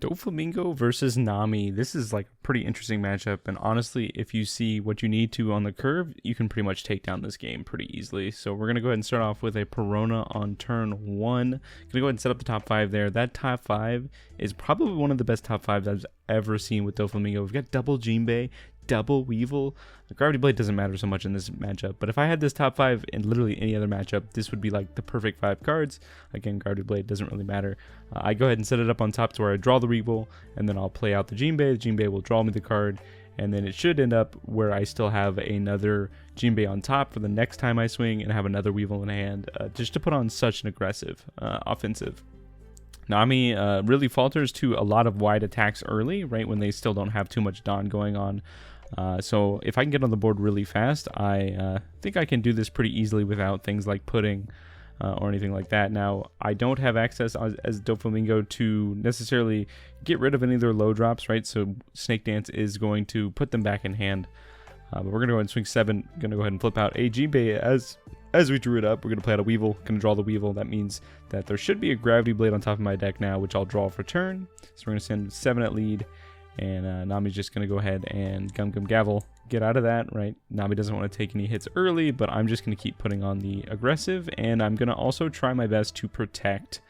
Doflamingo versus Nami. This is like a pretty interesting matchup, and honestly, if you see what you need to on the curve, you can pretty much take down this game pretty easily. So we're gonna go ahead and start off with a Perona on turn 1. Gonna go ahead and set up the top 5 there. That top 5 is probably one of the best top 5s I've ever seen with Doflamingo. We've got double Jinbei, double Weevil. The Gravity Blade doesn't matter so much in this matchup, but if I had this top 5 in literally any other matchup, this would be like the perfect 5 cards. Again, Gravity Blade doesn't really matter. I go ahead and set it up on top to where I draw the Weevil, and then I'll play out the Jinbei. The Jinbei will draw me the card, and then it should end up where I still have another Jinbei on top for the next time I swing and have another Weevil in hand, just to put on such an aggressive offensive. Nami really falters to a lot of wide attacks early, right when they still don't have too much Dawn going on. So if I can get on the board really fast, I think I can do this pretty easily without things like pudding or anything like that. Now, I don't have access as Doflamingo to necessarily get rid of any of their low drops, right? So Snake Dance is going to put them back in hand. But we're going to go ahead and swing 7. Going to go ahead and flip out a Jinbei as we drew it up. We're going to play out a Weevil. Going to draw the Weevil. That means that there should be a Gravity Blade on top of my deck now, which I'll draw for turn. So we're going to send 7 at lead. And Nami's just going to go ahead and Gum Gum Gavel, get out of that, right? Nami doesn't want to take any hits early, but I'm just going to keep putting on the aggressive, and I'm going to also try my best to protect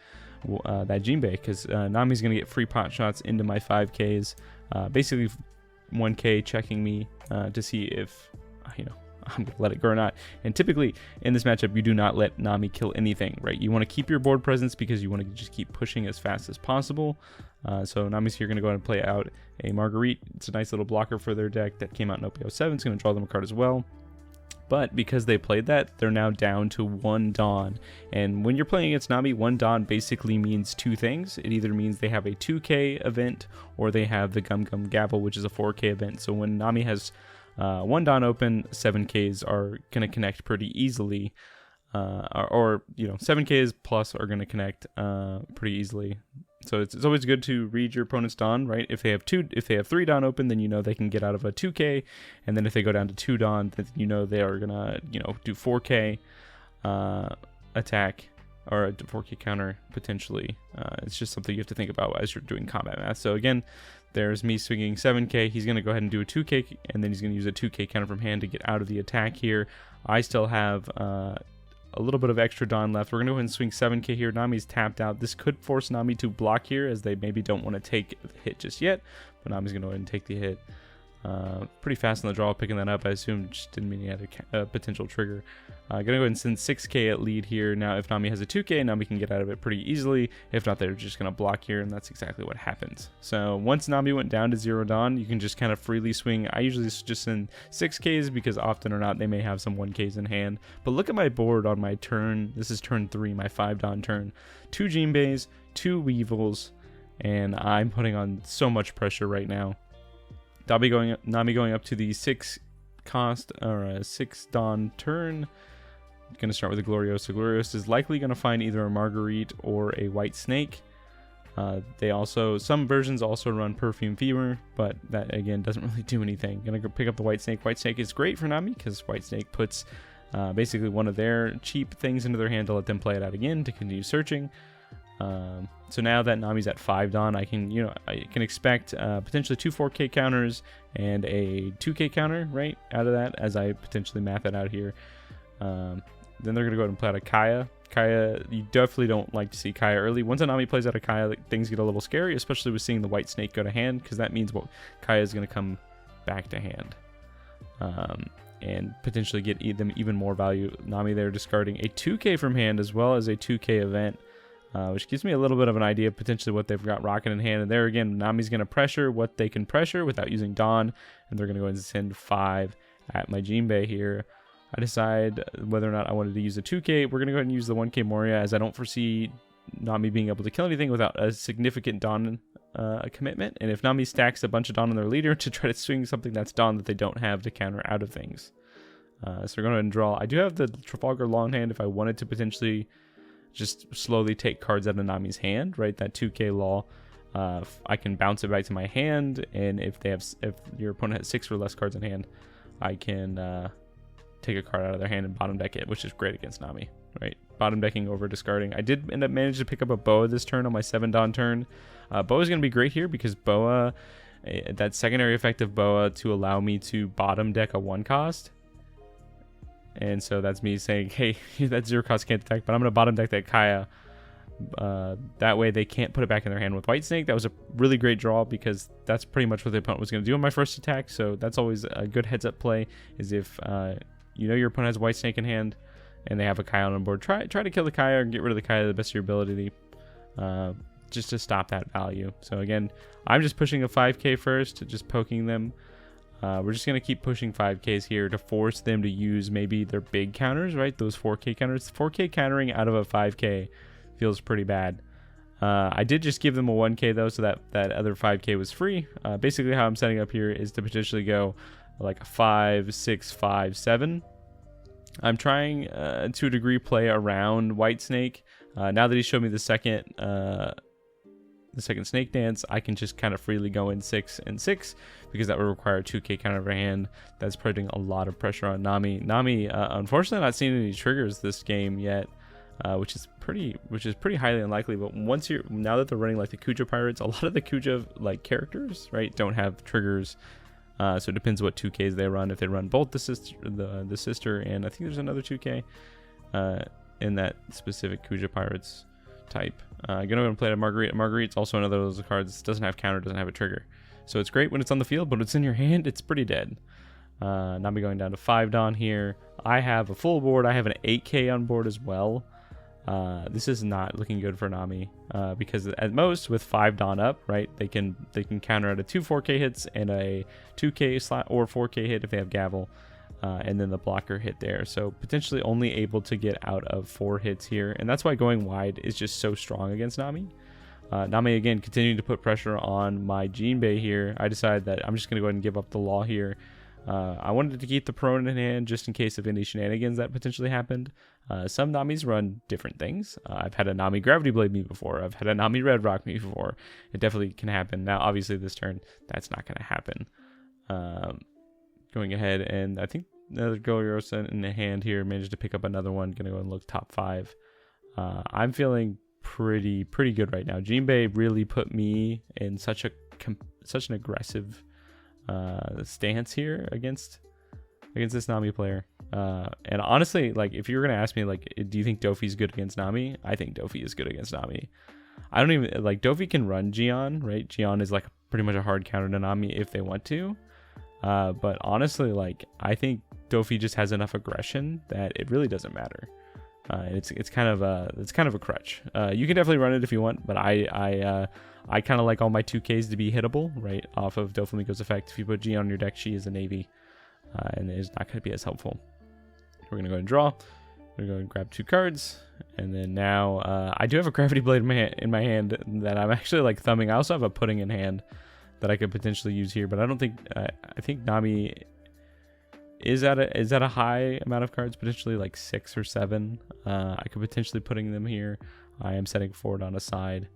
that Jinbei, because Nami's going to get free pot shots into my 5Ks, basically 1K checking me to see if, I'm going to let it go or not. And typically in this matchup, you do not let Nami kill anything, right? You want to keep your board presence because you want to just keep pushing as fast as possible. So Nami's here going to go ahead and play out a Marguerite. It's a nice little blocker for their deck that came out in OP07. It's going to draw them a card as well. But because they played that, they're now down to 1 Dawn. And when you're playing against Nami, 1 Dawn basically means 2 things. It either means they have a 2K event or they have the Gum Gum Gavel, which is a 4K event. So when Nami has 1 Dawn open, 7Ks are going to connect pretty easily. Or 7Ks plus are going to connect pretty easily. So it's always good to read your opponent's Dawn, right? If they have 3 Dawn open, then you know they can get out of a 2K, and then if they go down to 2 Dawn, then you know they are gonna do 4K attack or a 4K counter potentially. It's just something you have to think about as you're doing combat math. So again, there's me swinging 7K. He's gonna go ahead and do a 2K, and then he's gonna use a 2K counter from hand to get out of the attack here. I still have a little bit of extra Dawn left. We're going to go ahead and swing 7K here. Nami's tapped out. This could force Nami to block here as they maybe don't want to take the hit just yet. But Nami's going to go ahead and take the hit. Pretty fast on the draw, picking that up. I assume just didn't mean he had a potential trigger. Going to go ahead and send 6K at lead here. Now, if Nami has a 2K, Nami can get out of it pretty easily. If not, they're just going to block here, and that's exactly what happens. So once Nami went down to 0 Dawn, you can just kind of freely swing. I usually just send 6Ks because often or not, they may have some 1Ks in hand. But look at my board on my turn. This is turn 3, my 5 Dawn turn. 2 Jinbeis, 2 Weevils, and I'm putting on so much pressure right now. Nami going up to the 6 cost or a 6 Dawn turn. Going to start with a Gloriosa. Gloriosa is likely going to find either a Marguerite or a White Snake. Some versions also run Perfume Fever, but that again doesn't really do anything. Going to go pick up the White Snake. White Snake is great for Nami because White Snake puts basically one of their cheap things into their hand to let them play it out again to continue searching. So now that Nami's at 5 Dawn, I can expect potentially 2 4K counters and a 2K counter right out of that as I potentially math it out here. Then they're going to go ahead and play out a Kaya. Kaya, you definitely don't like to see Kaya early. Once a Nami plays out a Kaya, things get a little scary, especially with seeing the White Snake go to hand, because that means Kaya is going to come back to hand. And potentially get them even more value. Nami there discarding a 2K from hand as well as a 2K event. Which gives me a little bit of an idea of potentially what they've got rocking in hand. And there again, Nami's going to pressure what they can pressure without using Dawn. And they're going to go ahead and send 5 at my Jinbei here. I decide whether or not I wanted to use a 2K. We're going to go ahead and use the 1K Moria as I don't foresee Nami being able to kill anything without a significant Dawn commitment. And if Nami stacks a bunch of Dawn on their leader to try to swing something that's Dawn that they don't have to counter out of things. So we're going to go ahead and draw. I do have the Trafalgar Longhand if I wanted to potentially just slowly take cards out of Nami's hand, right? That 2K law. I can bounce it back to my hand, and if your opponent has 6 or less cards in hand, I can take a card out of their hand and bottom deck it, which is great against Nami, right? bottom decking over discarding. I did end up managing to pick up a Boa this turn on my 7-Dawn turn. Boa's going to be great here because Boa, that secondary effect of Boa to allow me to bottom deck a 1-cost. And so that's me saying, hey, that 0-cost can't attack, but I'm going to bottom deck that Kaya. That way they can't put it back in their hand with White Snake. That was a really great draw because that's pretty much what the opponent was going to do on my first attack. So that's always a good heads up play, is if you know your opponent has White Snake in hand and they have a Kaya on board, try to kill the Kaya or get rid of the Kaya to the best of your ability, just to stop that value. So again, I'm just pushing a 5k first, just poking them. We're just going to keep pushing 5ks here to force them to use maybe their big counters, right? Those 4k counters. 4k countering out of a 5k feels pretty bad. I did just give them a 1k though, so that other 5k was free. Basically how I'm setting up here is to potentially go like a 5, 6, 5, 7. I'm trying to a degree play around White Snake. Now that he showed me the second Snake Dance, I can just kind of freely go in 6 and 6 because that would require a 2k counter of a hand. That's putting a lot of pressure on Nami. Nami, unfortunately, not seeing any triggers this game yet, which is pretty highly unlikely. But now that they're running like the Kuja Pirates, a lot of the Kuja like characters, right, don't have triggers. So it depends what 2Ks they run. If they run both the sister, and I think there's another 2K in that specific Kuja Pirates type. I'm gonna go and play a Marguerite. Marguerite's also another of those cards. Doesn't have counter, doesn't have a trigger. So it's great when it's on the field, but when it's in your hand, it's pretty dead. Nami going down to 5-Dawn here. I have a full board. I have an 8k on board as well. This is not looking good for Nami because at most with 5-Dawn up, right, they can counter out a 2 4k hits and a 2k slot or 4k hit if they have Gavel, and then the blocker hit there. So potentially only able to get out of 4 hits here, and that's why going wide is just so strong against Nami. Nami again continuing to put pressure on my Jinbei here. I decided that I'm just going to go ahead and give up the law here. I wanted to keep the Perona in hand just in case of any shenanigans that potentially happened. Some Namis run different things. I've had a Nami Gravity Blade me before. I've had a Nami Red Rock me before. It definitely can happen. Now, obviously, this turn, that's not going to happen. Going ahead, and I think another Goliosa in the hand here. Managed to pick up another one. Going to go and look top 5. I'm feeling pretty good right now. Jinbei really put me in such an aggressive stance here against this Nami player. And honestly, like, if you're gonna ask me, like, do you think Doffy's good against Nami? I think Doffy is good against Nami. I don't even like Doffy can run Gion, right? Gion is like pretty much a hard counter to Nami if they want to. But honestly, like, I think Doffy just has enough aggression that it really doesn't matter. It's kind of a crutch. You can definitely run it if you want, but I kind of like all my 2Ks to be hittable, right, off of Doflamingo's effect. If you put G on your deck, she is a Navy, and it is not going to be as helpful. We're going to go and draw. We're going to go and grab 2 cards, and then now I do have a Gravity Blade in my hand that I'm actually like thumbing. I also have a Pudding in hand that I could potentially use here, but I don't think I think Nami is at a high amount of cards, potentially like 6 or 7. I could potentially putting them here. I am setting forward on a side.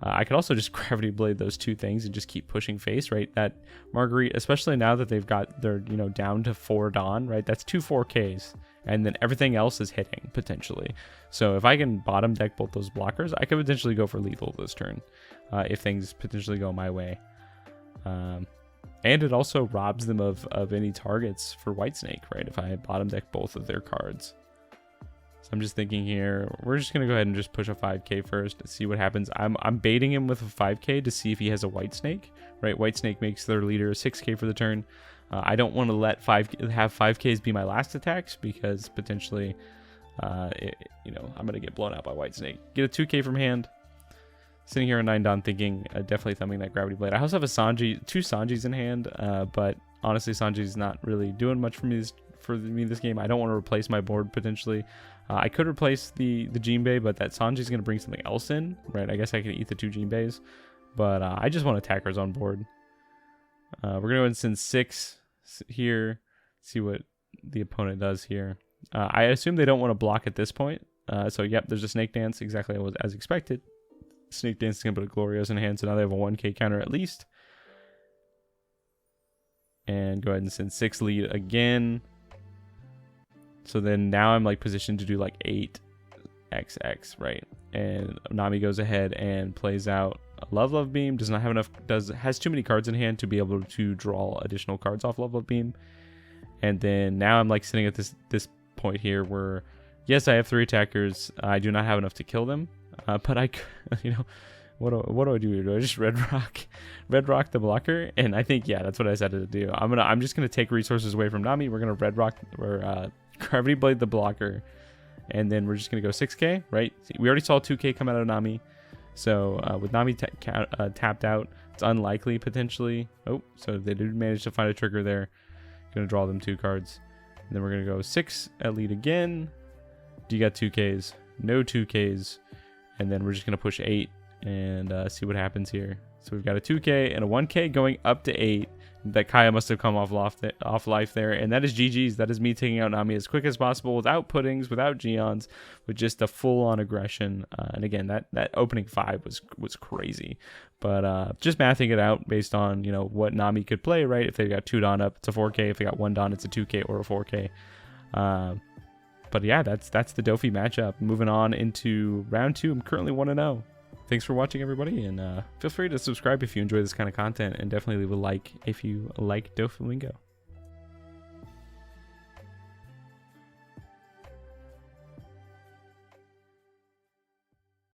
I could also just Gravity Blade those 2 things and just keep pushing face, right? That Marguerite, especially now that they've got their, down to 4 Dawn, right? That's 2 4Ks, and then everything else is hitting potentially. So if I can bottom deck both those blockers, I could potentially go for lethal this turn if things potentially go my way. And it also robs them of any targets for White Snake, right? If I bottom deck both of their cards. So I'm just thinking here, we're just going to go ahead and just push a 5k first and see what happens. I'm baiting him with a 5k to see if he has a White Snake, right? White Snake makes their leader a 6k for the turn. I don't want to let have 5ks be my last attacks because potentially, I'm going to get blown out by White Snake. Get a 2k from hand. Sitting here on 9-Dawn thinking, definitely thumbing that Gravity Blade. I also have a Sanji, 2 Sanjis in hand, but honestly, Sanji's not really doing much for me this game. I don't want to replace my board potentially. I could replace the Jinbei, but that Sanji's going to bring something else in, right? I guess I could eat the 2 Jinbeis, but I just want attackers on board. We're going to go and send 6 here, see what the opponent does here. I assume they don't want to block at this point. So, yep, there's a Snake Dance, exactly as expected. Snake Dance is going to put a Gloriosa in hand, so now they have a 1k counter at least. And go ahead and send 6 lead again. So then now I'm like positioned to do like 8 XX, right? And Nami goes ahead and plays out a Love Beam. Does not have enough, has too many cards in hand to be able to draw additional cards off Love Beam. And then now I'm like sitting at this point here where, yes, I have 3 attackers. I do not have enough to kill them, but I, you know, what do I do here? Do I just red rock the blocker? And I think, yeah, that's what I decided to do. I'm just gonna take resources away from Nami. We're gonna red rock or Gravity Blade the blocker, and then we're just gonna go 6k, right? We already saw 2k come out of Nami, so with Nami tapped out, it's unlikely potentially. Oh, so they did manage to find a trigger there. Gonna draw them 2 cards, and then we're gonna go 6 elite again. Do you got 2ks? No 2ks, and then we're just gonna push 8 and see what happens here. So we've got a 2k and a 1k going up to 8. That Kaya must have come off life there, and that is GG's. That is me taking out Nami as quick as possible, without puddings, without Geons, with just a full-on aggression. And again, that opening 5 was crazy, but just mathing it out based on, you know, what Nami could play, right? If they got 2 Dawn up, it's a 4k. If they got 1 Dawn, it's a 2k or a 4k. But yeah, that's the Doffy matchup. Moving on into round 2. I'm currently 1-0. Thanks for watching, everybody, and feel free to subscribe if you enjoy this kind of content, and definitely leave a like if you like Doflamingo.